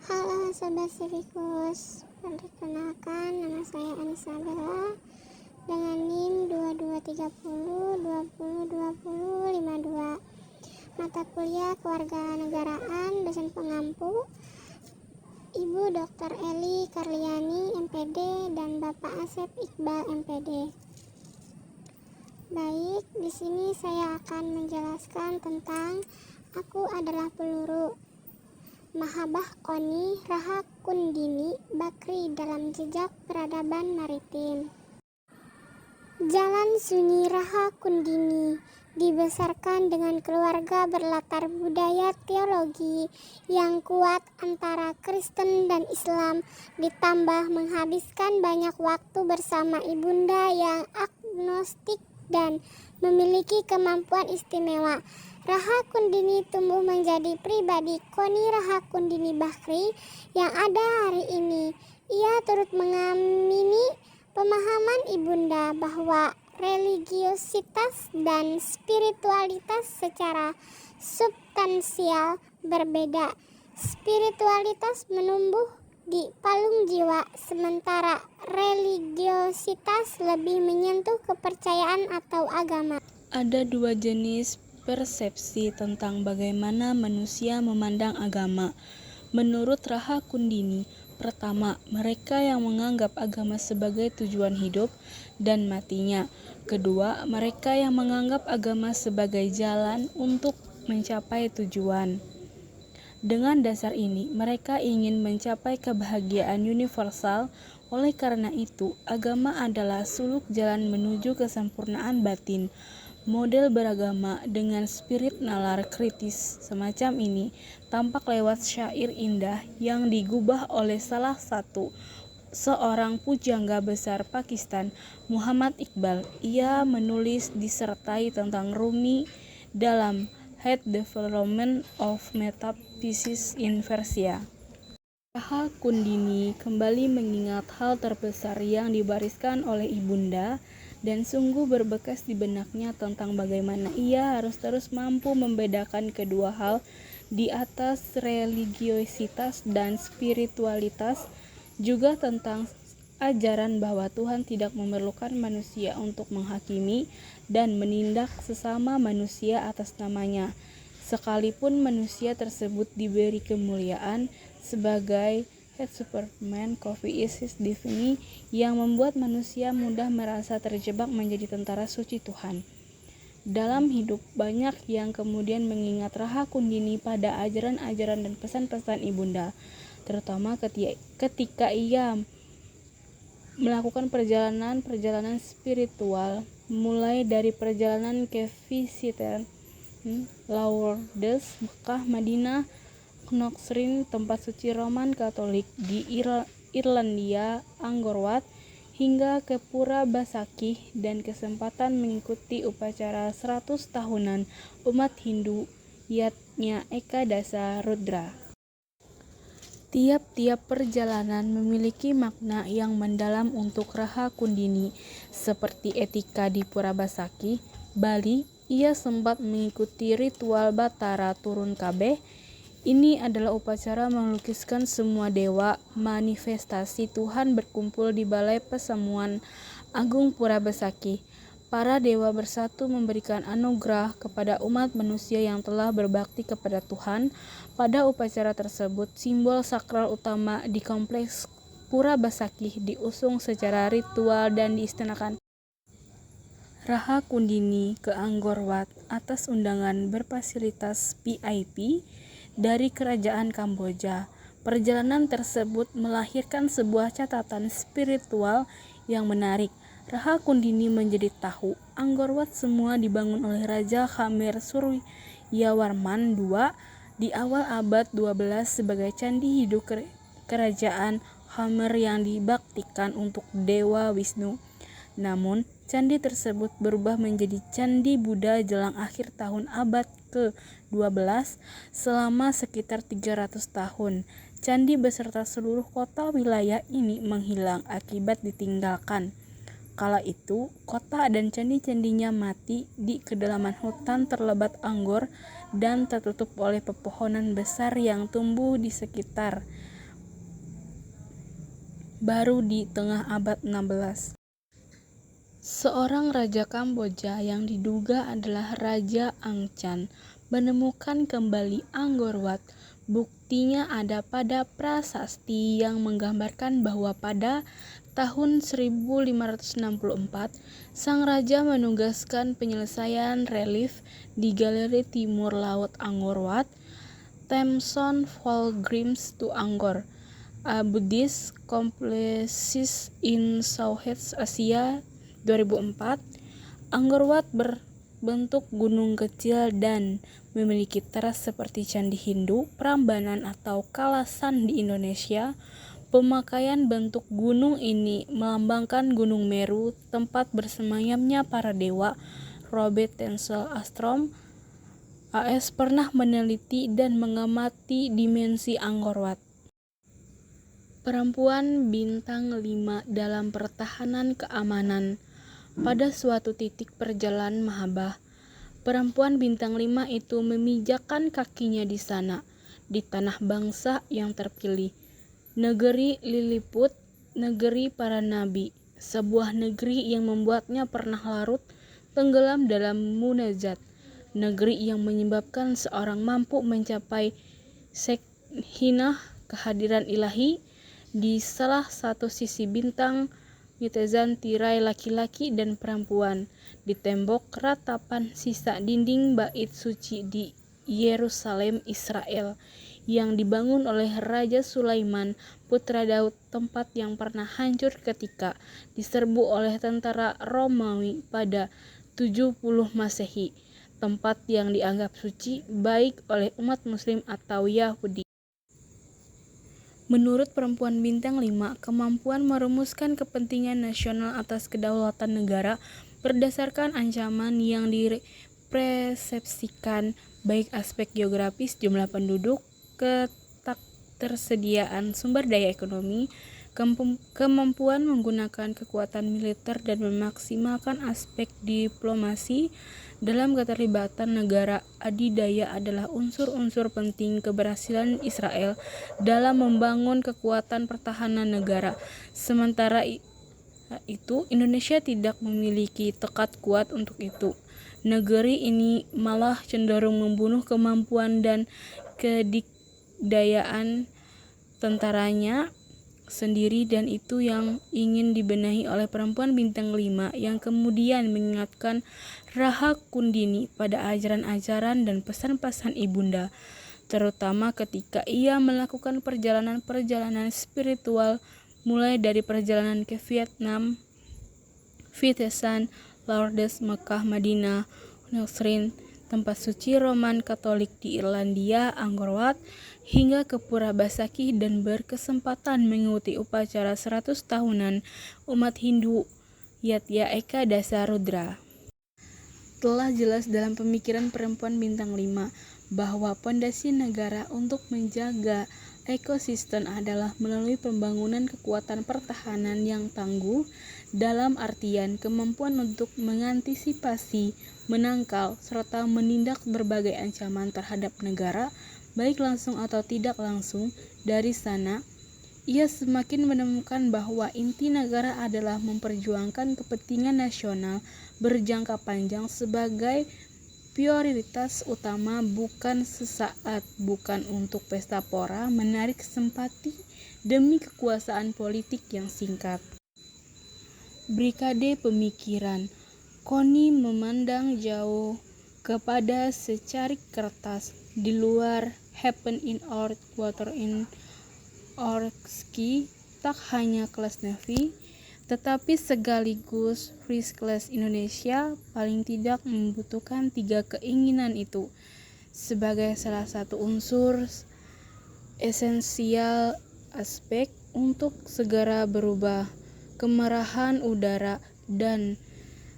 Halo Sobat Civikus, perkenalkan nama saya Anissa Bella dengan NIM 2230202052. Mata kuliah Kewarganegaraan, dosen pengampu Ibu Dr. Eli Karliani MPD dan Bapak Asep Iqbal MPD. Baik, di sini saya akan menjelaskan tentang Aku Adalah Peluru. Mahabah Koni Raha Kundini Bakri dalam Jejak Peradaban Maritim. Jalan Sunyi Raha Kundini dibesarkan dengan keluarga berlatar budaya teologi yang kuat antara Kristen dan Islam, ditambah menghabiskan banyak waktu bersama ibunda yang agnostik dan memiliki kemampuan istimewa. Raha Kundini tumbuh menjadi pribadi Koni Raha Kundini Bakri yang ada hari ini. Ia turut mengamini pemahaman ibunda bahwa religiositas dan spiritualitas secara substansial berbeda. Spiritualitas menumbuh di palung jiwa, sementara religiositas lebih menyentuh kepercayaan atau agama. Ada dua jenis persepsi tentang bagaimana manusia memandang agama. Menurut Raha Kundini, pertama, mereka yang menganggap agama sebagai tujuan hidup dan matinya. Kedua, mereka yang menganggap agama sebagai jalan untuk mencapai tujuan. Dengan dasar ini, mereka ingin mencapai kebahagiaan universal. Oleh karena itu, agama adalah suluk jalan menuju kesempurnaan batin. Model beragama dengan spirit nalar kritis semacam ini tampak lewat syair indah yang digubah oleh salah satu seorang pujangga besar Pakistan, Muhammad Iqbal. Ia menulis disertai tentang Rumi dalam Head Development of Metaphysics in Persia. Raha Kundini kembali mengingat hal terbesar yang dibariskan oleh ibunda dan sungguh berbekas di benaknya tentang bagaimana ia harus terus mampu membedakan kedua hal di atas religiositas dan spiritualitas, juga tentang ajaran bahwa Tuhan tidak memerlukan manusia untuk menghakimi dan menindak sesama manusia atas namanya, sekalipun manusia tersebut diberi kemuliaan sebagai Head Superman Coffee is his destiny, yang membuat manusia mudah merasa terjebak menjadi tentara suci Tuhan. Dalam hidup, banyak yang kemudian mengingat Raha Kundini pada ajaran-ajaran dan pesan-pesan ibunda, terutama ketika ia melakukan perjalanan spiritual, mulai dari perjalanan ke Visitor, Lourdes, Mekah, Madinah, Knoxrin, tempat suci Roman Katolik di Irlandia, Angkor Wat, hingga ke Pura Basakih dan kesempatan mengikuti upacara 100 tahunan umat Hindu Yatnya Eka Dasa Rudra. Tiap-tiap perjalanan memiliki makna yang mendalam untuk Raha Kundini, seperti etika di Pura Basakih, Bali. Ia sempat mengikuti ritual Batara Turun Kabeh. Ini adalah upacara melukiskan semua dewa manifestasi Tuhan berkumpul di Balai Pesemuan Agung Pura Basakih. Para dewa bersatu memberikan anugerah kepada umat manusia yang telah berbakti kepada Tuhan. Pada upacara tersebut, simbol sakral utama di kompleks Pura Basakih diusung secara ritual dan diistinakan Raha Kundini ke Angkor Wat atas undangan berfasilitas VIP dari kerajaan Kamboja. Perjalanan tersebut melahirkan sebuah catatan spiritual yang menarik. Raha Kundini menjadi tahu Angkor Wat semua dibangun oleh Raja Khmer Suryawarman II di awal abad 12 sebagai candi hidup kerajaan Khmer yang dibaktikan untuk Dewa Wisnu. Namun, candi tersebut berubah menjadi candi Buddha jelang akhir tahun abad ke-12. Selama sekitar 300 tahun, candi beserta seluruh kota wilayah ini menghilang akibat ditinggalkan. Kala itu, kota dan candi-candinya mati di kedalaman hutan terlebat Angkor dan tertutup oleh pepohonan besar yang tumbuh di sekitar. baru di tengah abad 16. Seorang raja Kamboja yang diduga adalah Raja Angchan menemukan kembali Angkor Wat. Buktinya ada pada prasasti yang menggambarkan bahwa pada tahun 1564 sang raja menugaskan penyelesaian relief di galeri timur laut Angkor Wat, Thamson Pilgrims to Angkor, a Buddhist complex in Southeast Asia 2004. Angkor Wat berbentuk gunung kecil dan memiliki teras seperti Candi Hindu, Prambanan atau Kalasan di Indonesia. Pemakaian bentuk gunung ini melambangkan Gunung Meru, tempat bersemayamnya para dewa. Robert Tensel Astrom, AS, pernah meneliti dan mengamati dimensi Angkor Wat. Perempuan bintang 5 dalam pertahanan keamanan. Pada suatu titik perjalanan Mahabah, perempuan bintang 5 itu memijakkan kakinya di sana, di tanah bangsa yang terpilih. Negeri Lilliput, negeri para nabi, sebuah negeri yang membuatnya pernah larut tenggelam dalam munajat, negeri yang menyebabkan seorang mampu mencapai sekhinah kehadiran ilahi. Di salah satu sisi bintang netizen tirai laki-laki dan perempuan di tembok ratapan sisa dinding bait suci di Yerusalem, Israel, yang dibangun oleh Raja Sulaiman, putra Daud, tempat yang pernah hancur ketika diserbu oleh tentara Romawi pada 70 Masehi, tempat yang dianggap suci baik oleh umat Muslim atau Yahudi. Menurut perempuan bintang 5, kemampuan merumuskan kepentingan nasional atas kedaulatan negara berdasarkan ancaman yang dipersepsikan, baik aspek geografis, jumlah penduduk, ketersediaan sumber daya ekonomi, kemampuan menggunakan kekuatan militer, dan memaksimalkan aspek diplomasi dalam keterlibatan negara adidaya adalah unsur-unsur penting keberhasilan Israel dalam membangun kekuatan pertahanan negara. Sementara itu, Indonesia tidak memiliki tekad kuat untuk itu. Negeri ini malah cenderung membunuh kemampuan dan kedikdayaan tentaranya sendiri, dan itu yang ingin dibenahi oleh perempuan bintang 5 yang kemudian mengingatkan Rahakundini pada ajaran-ajaran dan pesan-pesan ibunda, terutama ketika ia melakukan perjalanan-perjalanan spiritual, mulai dari perjalanan ke Vietnam, Vitesan, Lourdes, Mekah, Madinah, Nusrin, tempat suci Roman Katolik di Irlandia, Angkor Wat, hingga ke Pura Basaki, dan berkesempatan mengikuti upacara 100 tahunan umat Hindu Yatya Eka Dasa Rudra. Telah jelas dalam pemikiran perempuan bintang 5 bahwa pondasi negara untuk menjaga ekosistem adalah melalui pembangunan kekuatan pertahanan yang tangguh, dalam artian kemampuan untuk mengantisipasi, menangkal, serta menindak berbagai ancaman terhadap negara, baik langsung atau tidak langsung. Dari sana, ia semakin menemukan bahwa inti negara adalah memperjuangkan kepentingan nasional berjangka panjang sebagai prioritas utama, bukan sesaat, bukan untuk pesta pora, menarik simpati demi kekuasaan politik yang singkat. Brigade pemikiran Koni memandang jauh kepada secarik kertas di luar Heaven in Earth, Water in Orski, tak hanya kelas Navy, tetapi sekaligus First Class Indonesia paling tidak membutuhkan 3 keinginan itu sebagai salah satu unsur esensial aspek untuk segera berubah. Kemerahan udara dan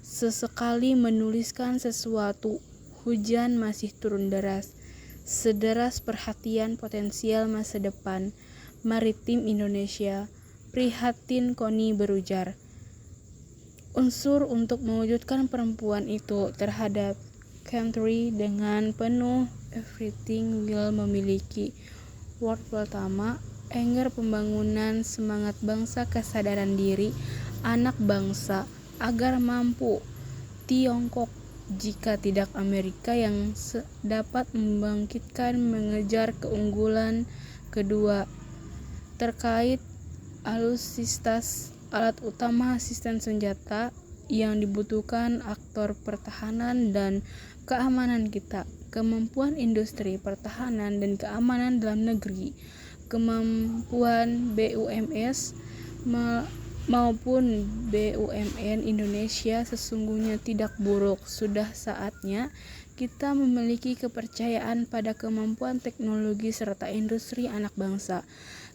sesekali menuliskan sesuatu. Hujan masih turun deras, sederas perhatian potensial masa depan maritim Indonesia. Prihatin Koni berujar. Unsur untuk mewujudkan perempuan itu terhadap country dengan penuh everything will memiliki word pertama enggar pembangunan semangat bangsa, kesadaran diri anak bangsa agar mampu Tiongkok, jika tidak Amerika yang dapat membangkitkan mengejar keunggulan kedua terkait alutsistas alat utama sistem senjata yang dibutuhkan aktor pertahanan dan keamanan kita, kemampuan industri pertahanan dan keamanan dalam negeri, kemampuan BUMS maupun BUMN Indonesia sesungguhnya tidak buruk. Sudah saatnya kita memiliki kepercayaan pada kemampuan teknologi serta industri anak bangsa.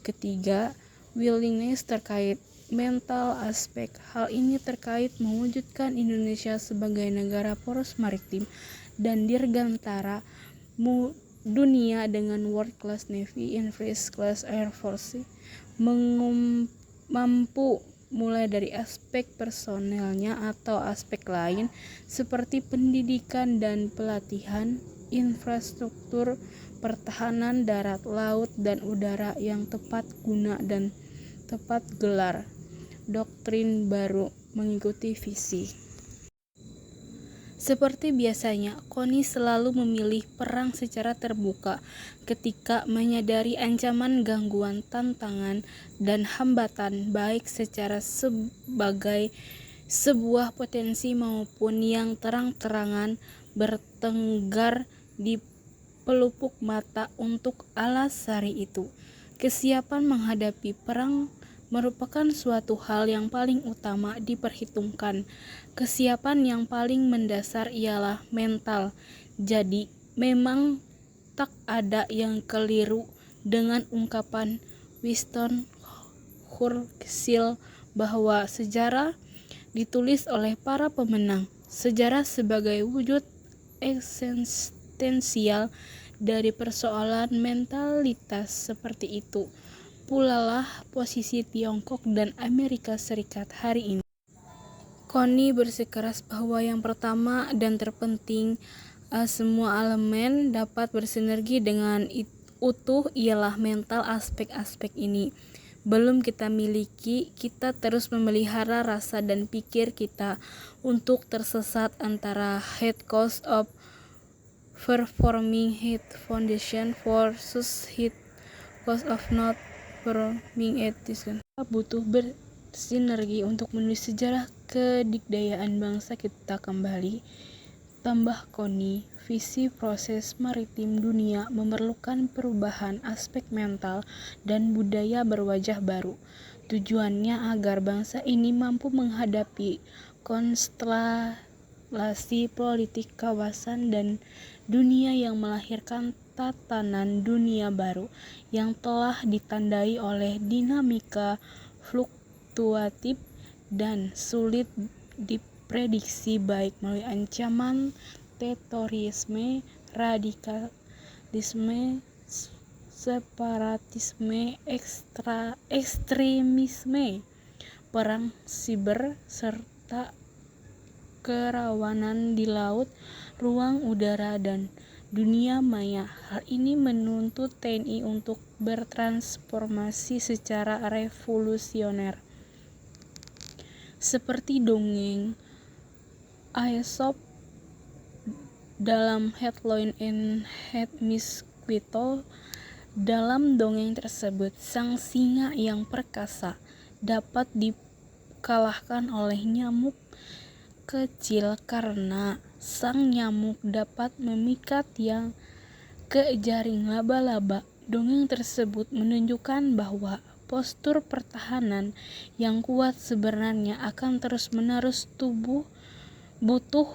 Ketiga, willingness terkait mental aspek. Hal ini terkait mewujudkan Indonesia sebagai negara poros maritim dan dirgantara dunia dengan world class navy and first class air force, mampu mulai dari aspek personelnya atau aspek lain seperti pendidikan dan pelatihan, infrastruktur pertahanan darat, laut, dan udara yang tepat guna dan tepat gelar. Doktrin baru mengikuti visi. Seperti biasanya, Koni selalu memilih perang secara terbuka ketika menyadari ancaman, gangguan, tantangan, dan hambatan baik secara sebagai sebuah potensi maupun yang terang-terangan bertenggar di pelupuk mata. Untuk Alasari itu, kesiapan menghadapi perang merupakan suatu hal yang paling utama diperhitungkan. Kesiapan yang paling mendasar ialah mental. Jadi, memang tak ada yang keliru dengan ungkapan Winston Churchill bahwa sejarah ditulis oleh para pemenang. Sejarah sebagai wujud eksistensial dari persoalan mentalitas seperti itu. Pulalah posisi Tiongkok dan Amerika Serikat hari ini. Koni bersikeras bahwa yang pertama dan terpenting, semua elemen dapat bersinergi dengan utuh ialah mental. Aspek-aspek ini belum kita miliki, kita terus memelihara rasa dan pikir kita untuk tersesat antara head cost of performing head foundation versus head cost of not performing it. Kita butuh bersinergi untuk menulis sejarah kedikdayaan bangsa kita kembali. Tambah Koni, visi proses maritim dunia memerlukan perubahan aspek mental dan budaya berwajah baru. Tujuannya agar bangsa ini mampu menghadapi konstelasi politik kawasan dan dunia yang melahirkan tatanan dunia baru yang telah ditandai oleh dinamika fluktuatif dan sulit diprediksi baik melalui ancaman terorisme, radikalisme, separatisme, ekstremisme, perang siber, serta kerawanan di laut, ruang udara, dan dunia maya. Hal ini menuntut TNI untuk bertransformasi secara revolusioner. Seperti dongeng Aesop dalam Headline and Hermes Quito, dalam dongeng tersebut sang singa yang perkasa dapat dikalahkan oleh nyamuk kecil karena sang nyamuk dapat memikat yang ke jaring laba-laba. Dongeng tersebut menunjukkan bahwa postur pertahanan yang kuat sebenarnya akan terus-menerus butuh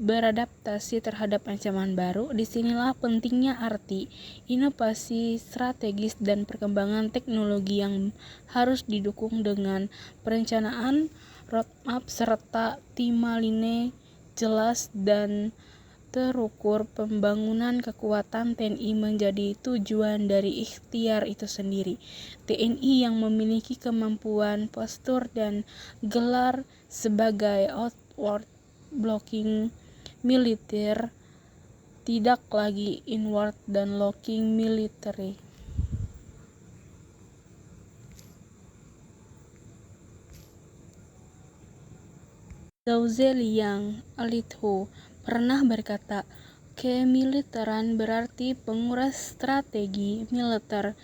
beradaptasi terhadap ancaman baru. Disinilah pentingnya arti inovasi strategis dan perkembangan teknologi yang harus didukung dengan perencanaan roadmap serta timeline jelas dan terukur. Pembangunan kekuatan TNI menjadi tujuan dari ikhtiar itu sendiri. TNI yang memiliki kemampuan postur dan gelar sebagai outward blocking militer, tidak lagi inward dan looking military. Zhao Liang Alitho pernah berkata, kemiliteran berarti penguras strategi militer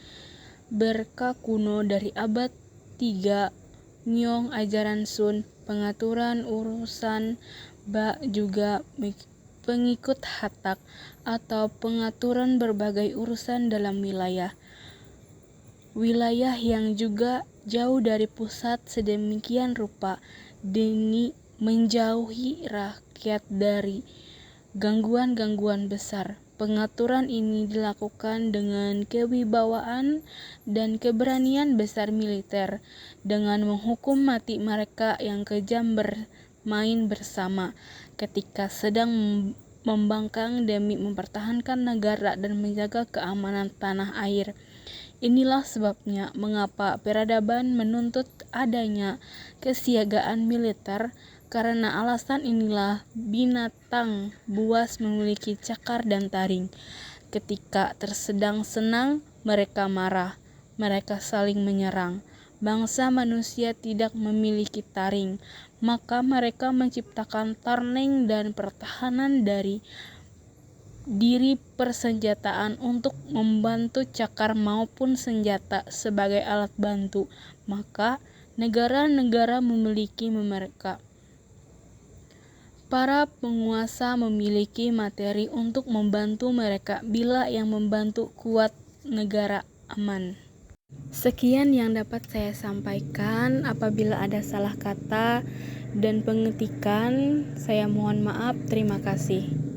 berka kuno dari abad 3 Myong ajaran Sun, pengaturan urusan Ba juga pengikut Hatak atau pengaturan berbagai urusan dalam wilayah yang juga jauh dari pusat sedemikian rupa demi menjauhi rakyat dari gangguan-gangguan besar. Pengaturan ini dilakukan dengan kewibawaan dan keberanian besar militer, dengan menghukum mati mereka yang kejam bermain bersama ketika sedang membangkang demi mempertahankan negara dan menjaga keamanan tanah air. Inilah sebabnya mengapa peradaban menuntut adanya kesiagaan militer. Karena alasan inilah binatang buas memiliki cakar dan taring. Ketika tersedang senang, mereka marah. Mereka saling menyerang. Bangsa manusia tidak memiliki taring, maka mereka menciptakan tarneng dan pertahanan dari diri persenjataan untuk membantu cakar maupun senjata sebagai alat bantu. Maka negara-negara memiliki mereka. Para penguasa memiliki materi untuk membantu mereka bila yang membantu kuat, negara aman. Sekian yang dapat saya sampaikan. Apabila ada salah kata dan pengetikan, saya mohon maaf. Terima kasih.